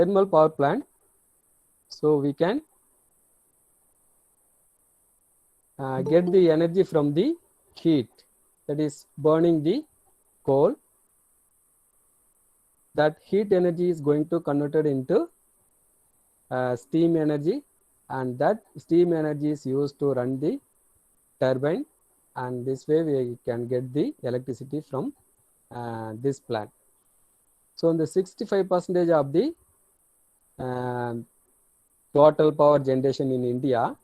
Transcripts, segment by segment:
thermal power plant, so we can get the energy from the heat, that is burning the coal. That heat energy is going to converted into steam energy, and that steam energy is used to run the turbine, and this way we can get the electricity from this plant. So in the 65% of the total power generation in India,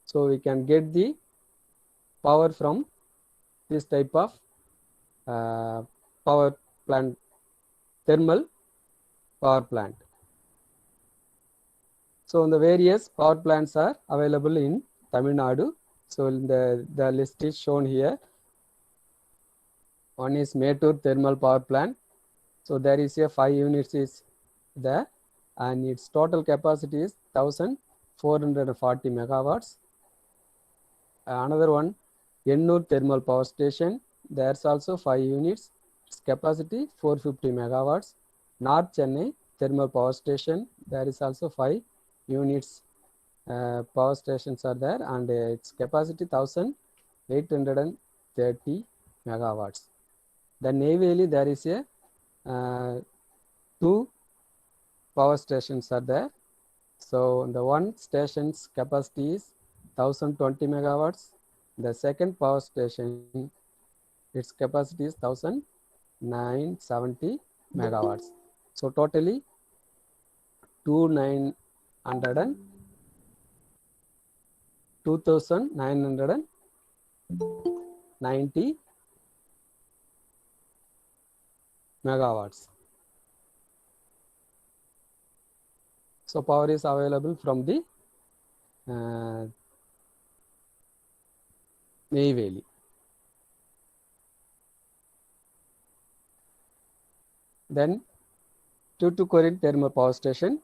so we can get the power from this type of power plant, thermal power plant. So the various power plants are available in Tamil Nadu. So the list is shown here. One is Mettur thermal power plant. So there is a 5 units is there, and its total capacity is 1440 megawatts. Another one, Ennur thermal power station. There's also 5 units. Its capacity 450 megawatts. North Chennai thermal power station. There is also 5 units. Power stations are there, and its capacity 1830 megawatts. Then Neyveli, there is a 2 power stations are there. So the one station's capacity is 1020 megawatts. The second power station, its capacity is 1970 megawatts. So totally 2990 megawatts. So power is available from the Neyveli. Then Tuticorin thermal power station.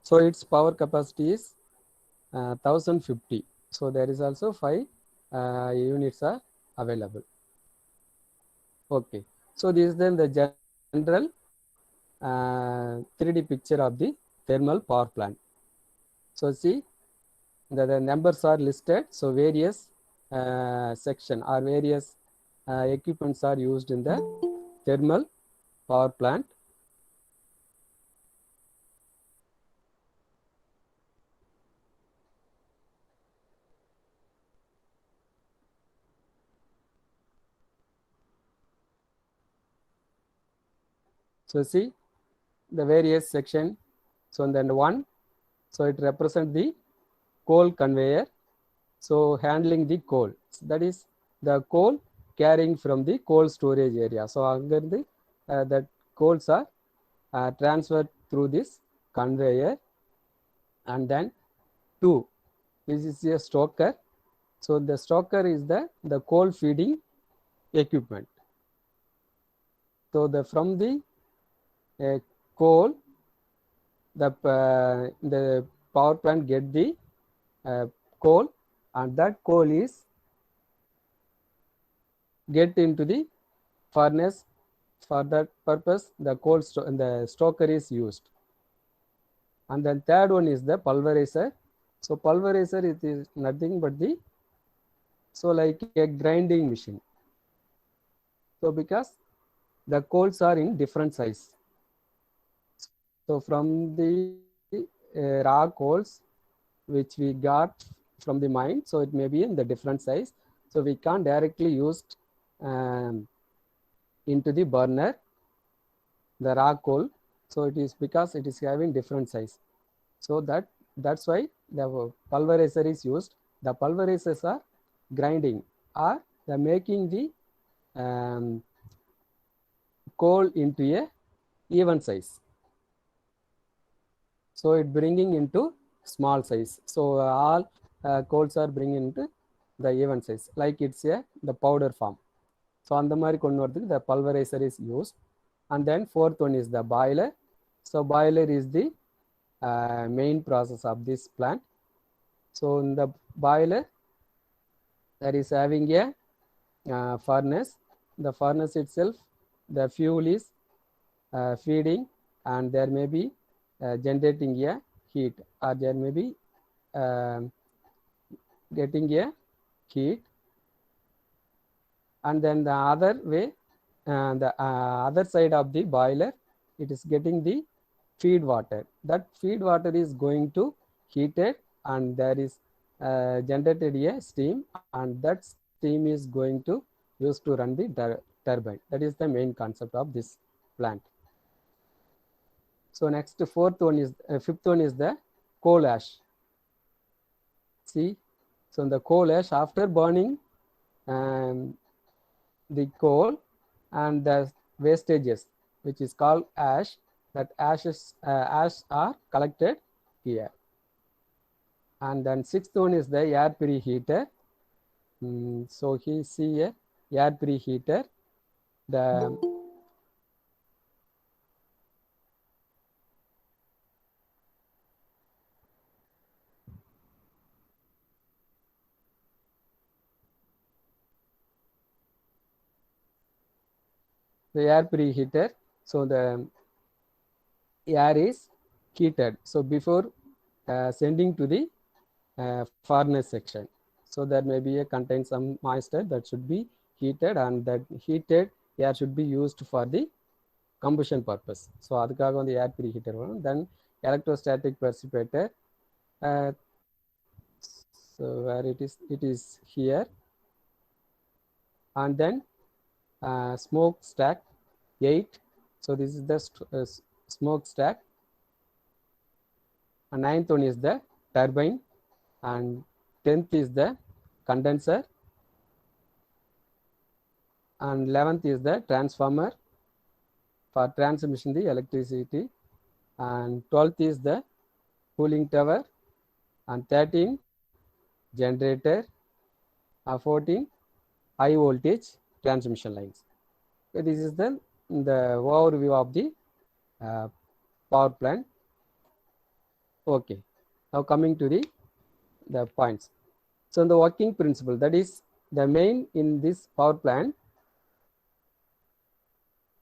So its power capacity is 1050. So there is also 5 units are available. Okay. So this is then the general 3D picture of the thermal power plant. So see, the numbers are listed. So various section or various equipments are used in the thermal power plant. So see the various section. So then one, so it represents the coal conveyor. So handling the coal, that is the coal carrying from the coal storage area. So under the that coals are transferred through this conveyor. And then 2, this is a stoker. So the stoker is the coal feeding equipment. So from the coal, the power plant get the coal, and that coal is get into the furnace. For that purpose, the the stoker is used. And then third one is the pulverizer. So pulverizer, it is nothing but the, so like a grinding machine. So because the coals are in different size. So from the raw coals which we got from the mine, so it may be in the different size. So we can't directly use into the burner the raw coal. So it is because it is having different size. So that's why the pulverizer is used. The pulverizers are grinding, or the making the coal into a even size. So it bringing into small size. So all coals are bringing into the even size, like it's the powder form. So on the mari the pulverizer is used. And then fourth one is the boiler. So boiler is the main process of this plant. So in the boiler, that is having a furnace. The furnace itself, the fuel is feeding, and there may be generating a heat, or there may be getting a heat, and then the other way, the other side of the boiler, it is getting the feed water. That feed water is going to heated, and there is generated a steam, and that steam is going to used to run the turbine. That is the main concept of this plant. So next, fifth one is the coal ash. See, so the coal ash, after burning the coal and the wastages, which is called ash, that ash are collected here. And then sixth one is the air preheater. So he see a air preheater. The air preheater. So the air is heated. So before sending to the furnace section, so there may be a contain some moisture that should be heated, and that heated air should be used for the combustion purpose. So அதுக்காக வந்து air preheater வரும். Then electrostatic precipitator. So where it is here. And then smoke stack 8. So this is the smoke stack. And 9th one is the turbine, and 10th is the condenser, and 11th is the transformer for transmission the electricity, and 12th is the cooling tower, and 13 generator, 14 high voltage transmission lines. So this is the overview of the power plant. Okay, now coming to the points. So the working principle, that is the main in this power plant.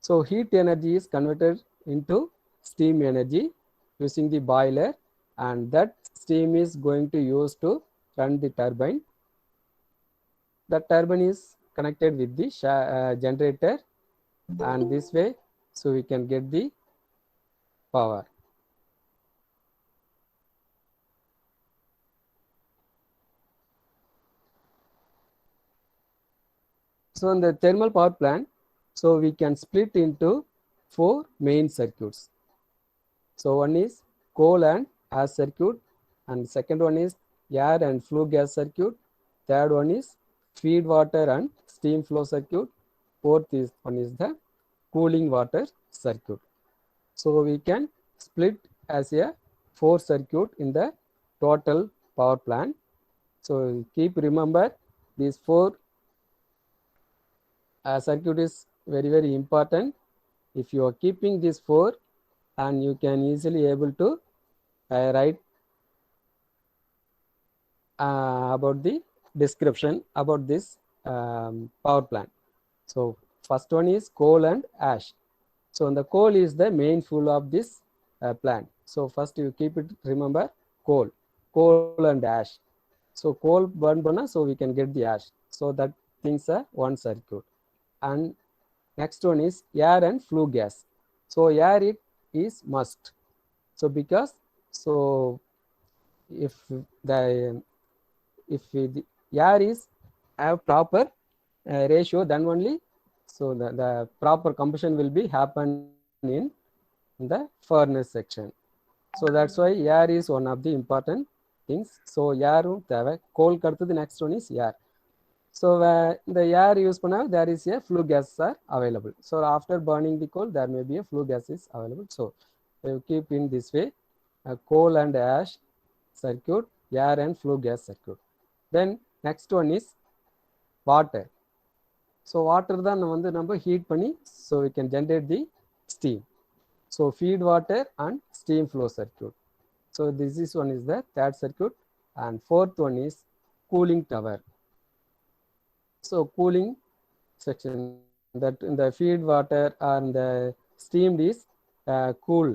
So heat energy is converted into steam energy using the boiler, and that steam is going to use to run the turbine. The turbine is connected with the generator, and this way, so we can get the power. So in the thermal power plant, so we can split into 4 main circuits. So one is coal and ash circuit, and second one is air and flue gas circuit. Third one is feed water and steam flow circuit. Fourth one is the cooling water circuit. So we can split as a 4 circuit in the total power plant. So keep remember these 4 circuit is very important. If you are keeping these 4, and you can easily able to write about the description about this power plant. So first one is coal and ash. So the coal is the main fuel of this plant. So first you keep it, remember coal and ash. So coal burn banana, so we can get the ash. So that things are one circuit. And next one is air and flue gas. So air it is must. So because if the air is have proper ratio, then only so the proper combustion will be happen in the furnace section. So that's why air is one of the important things. So air coal the next one is air. So the air use panna, there is a flue gas are available. So after burning the coal, there may be a flue gas is available. So you keep in this way coal and ash circuit, air and flue gas circuit. Then next one is water. So water தான் வந்து நம்ம heat பண்ணி, so we can generate the steam. So feed water and steam flow circuit. So this is one is the third circuit, and fourth one is cooling tower. So cooling section, that in the feed water and the steamed is cool.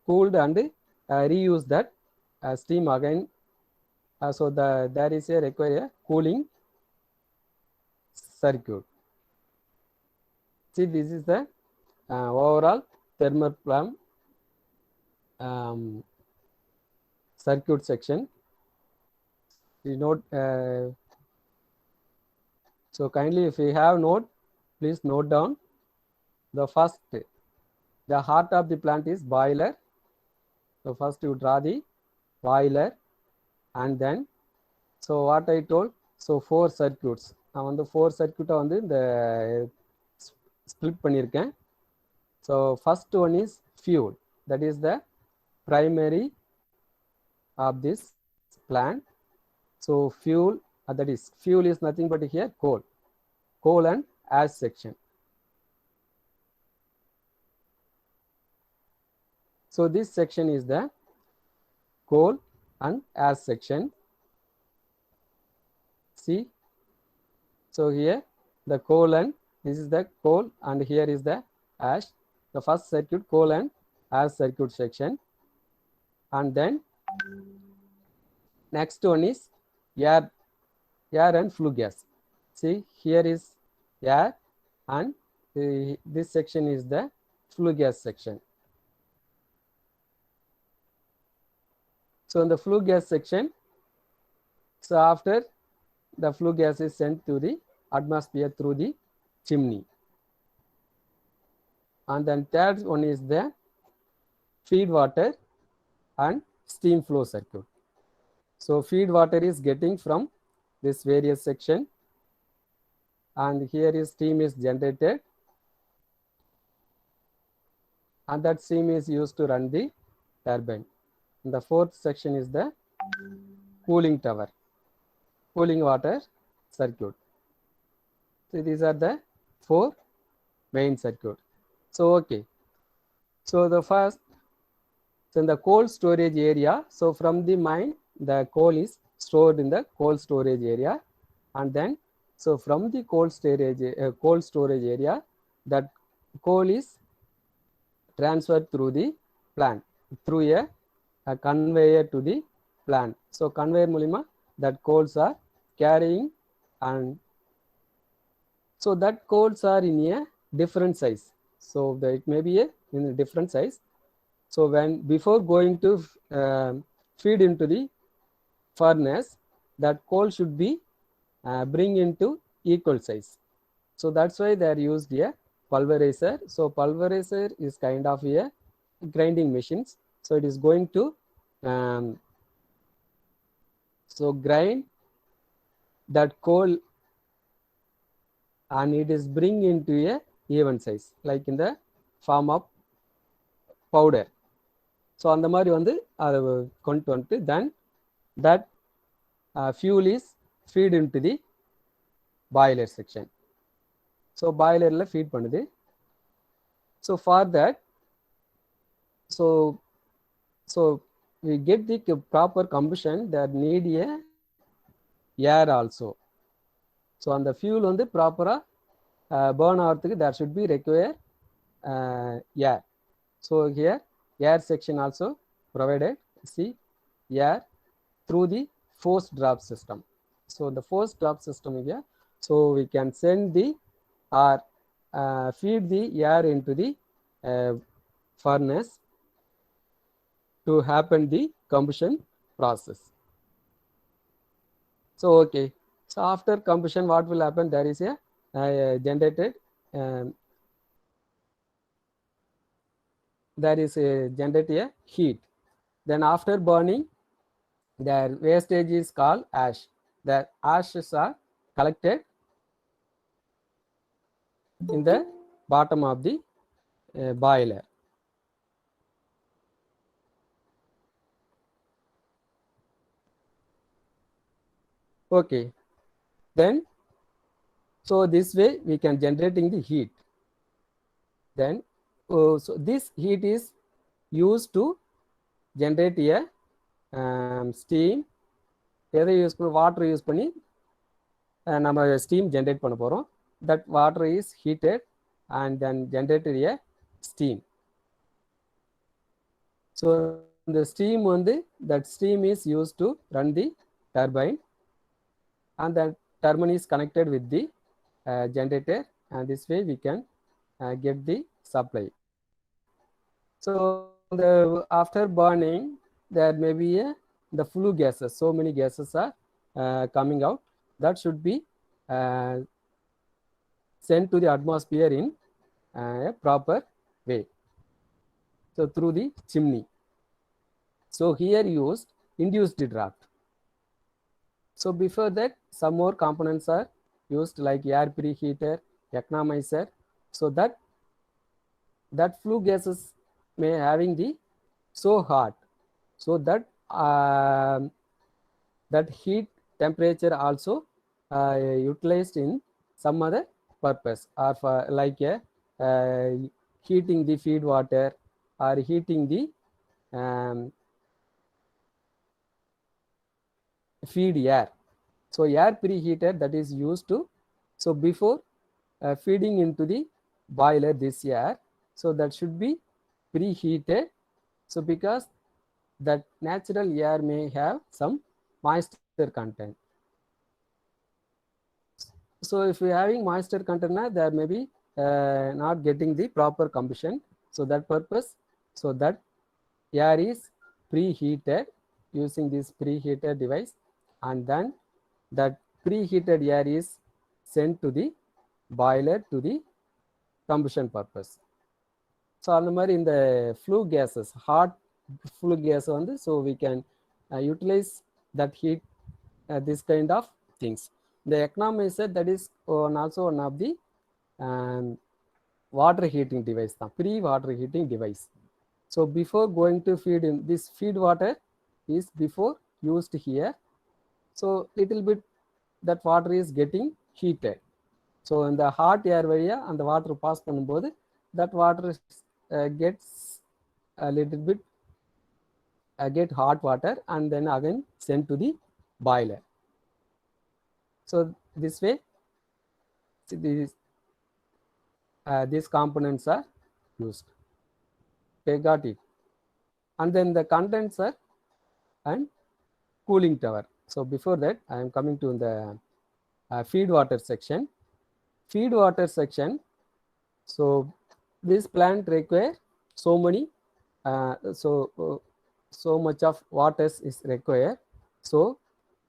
cooled and reuse that steam again. So there is a require a cooling circuit. See, this is the overall thermoplasm circuit section. You note. So kindly, if you have note, please note down. The first, the heart of the plant is boiler. So first you draw the boiler, and then, so what I told, so 4 circuits. நான் வந்து 4 circuit வந்து இந்த split பண்ணியிருக்கேன். So first one is fuel, that is the primary of this plant. So fuel, that is fuel is nothing but here coal and ash section. So this section is the coal and ash section. See, so here the coal, and this is the coal, and here is the ash. The first circuit, coal and ash circuit section. And then next one is air and flue gas. See, here is air, and this section is the flue gas section. So in the flue gas section, so after the flue gas is sent to the atmosphere through the chimney. And then third one is the feed water and steam flow circuit. So feed water is getting from this various section, and here is steam is generated, and that steam is used to run the turbine. And the fourth section is the cooling tower, cooling water circuit. So these are the 4 main circuit. So okay, so the first, so in the coal storage area, so from the mine the coal is stored in the coal storage area, and then so from the coal storage area, that coal is transferred through the plant through a conveyor to the plant. So conveyor mulima that coals are carrying, and so that coals are in a different size. So it may be in a different size. So when before going to feed into the furnace, that coal should be bring into equal size. So that's why they are used a pulverizer. So pulverizer is kind of a grinding machines. So it is going to so grind that coal, and it is bring into a even size, like in the form of powder. So அந்த மாதிரி வந்து அதை கொண்டு வந்துட்டு then that fuel is feed into the boiler section. So boilerல feed பண்ணுது. So for that, so we get the proper combustion, that need a air also. So on the fuel வந்து ப்ராப்பரா burn ஆகிறதுக்கு there should be require air. So here air section also provided. See, air through the forced drop system. So the forced drop system here, so we can send the or feed the air into the furnace to happen the combustion process. So okay, so after combustion what will happen, there is a generated there is a generated heat. Then after burning, their wastage is called ash. The ashes are collected in the bottom of the boiler. Okay, then so this way we can generating the heat. Then so this heat is used to generate a steam. எதை use பண்ணி, water use பண்ணி நம்ம steam generate பண்ண போகிறோம். that water is heated and then generated a steam. So the steam வந்து that steam is used to run the turbine, and that turbine is connected with the generator, and this way we can get the supply. So after burning, there may be the flue gases. So many gases are coming out. That should be sent to the atmosphere in a proper way. So through the chimney. So here used induced draft. So before that, some more components are used like air preheater, economizer. So that flue gases may having the so hot, so that that heat temperature also utilized in some other purpose, or for like heating the feed water or heating the um, feed air. So air preheater, that is used to, so before feeding into the boiler this air, so that should be preheated. So because that natural air may have some moisture content. So if we are having moisture content, there may be not getting the proper combustion. So that purpose, so that air is preheated using this preheater device, and then that preheated air is sent to the boiler to the combustion purpose. So அந்த மாதிரி இந்த flue gases, hot flue gas வந்து, so we can utilize that heat, this kind of things. The economizer, that is also one of the um, water heating device, pre-water heating device. So before going to feed in, this feed water is before used here. So little bit that water is getting heated. So in the hot air via and the water pass பண்ணும்போது, that water gets a little bit get hot water, and then again sent to the boiler. So this way these components are used. Okay, got it. And then the condenser and cooling tower. So before that, I am coming to the feed water section. Feed water section. So this plant require so many so much of water is required. So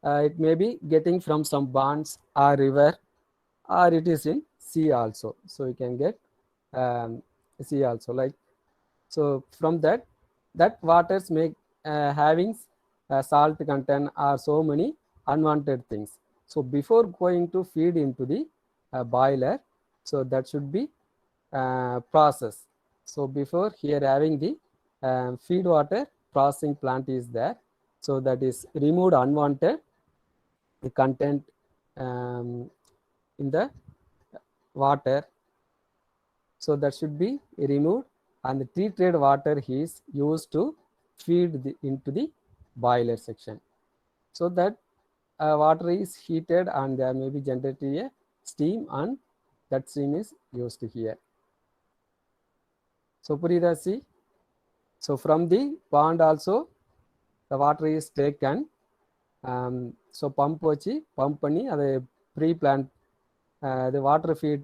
it may be getting from some ponds or river, or it is in sea also. So you can get sea also, like, so from that waters may having salt content or so many unwanted things. So before going to feed into the boiler, so that should be process. So before here having the feed water processing plant is there, so that is removed unwanted the content in the water. So that should be removed, and the treated water is used to feed into the boiler section. So that water is heated, and there may be generated a steam, and that steam is used here. So purida, see. So from the pond also the water is taken. So pump vachi pump பண்ணி அதை pre-plant the water feed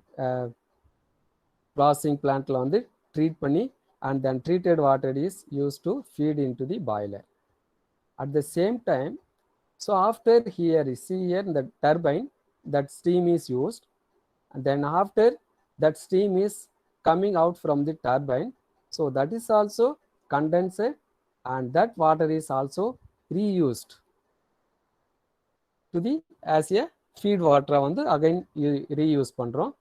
processing plant la வந்து treat பண்ணி, and then treated water is used to feed into the boiler. At the same time, so after here you see here in the turbine, that steam is used, and then after that steam is coming out from the turbine, so that is also condensed, and that water is also reused to the as a feed water வந்து again reuse பண்றோம்.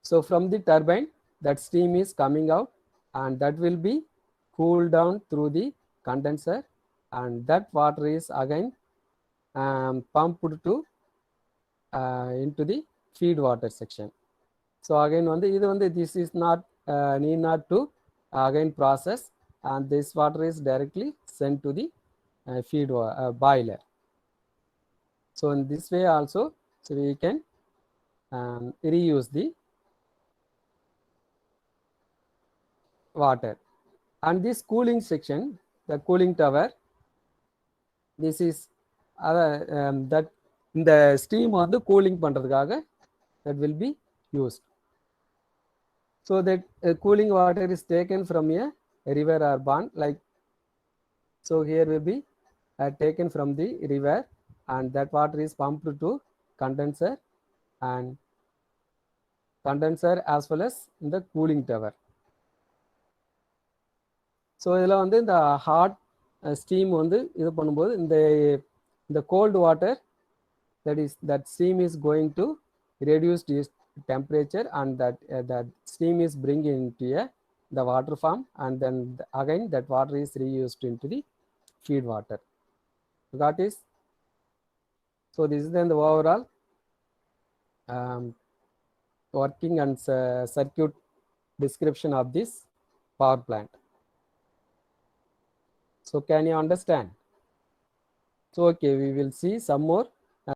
So from the turbine, that steam is coming out, and that will be cooled down through the condenser, and that water is again pumped to into the feed water section. So again வந்து இது வந்து this is not need not to again process, and this water is directly sent to the feed boiler. So in this way also, so we can reuse the water. And this cooling section, the cooling tower, this is that இந்த steam வந்து cooling பண்றதுக்காக that will be used. So that cooling water is taken from a river or pond, like so here will be taken from the river, and that water is pumped to condenser, and condenser as well as in the cooling tower. So இதில் வந்து இந்த hot steam வந்து இது பண்ணும்போது இந்த cold water that steam is going to reduce this temperature, and that steam is bring into the water form, and then again that water is reused into the feed water. That is, so this is then the overall working and circuit description of this power plant. So can you understand? So okay, we will see some more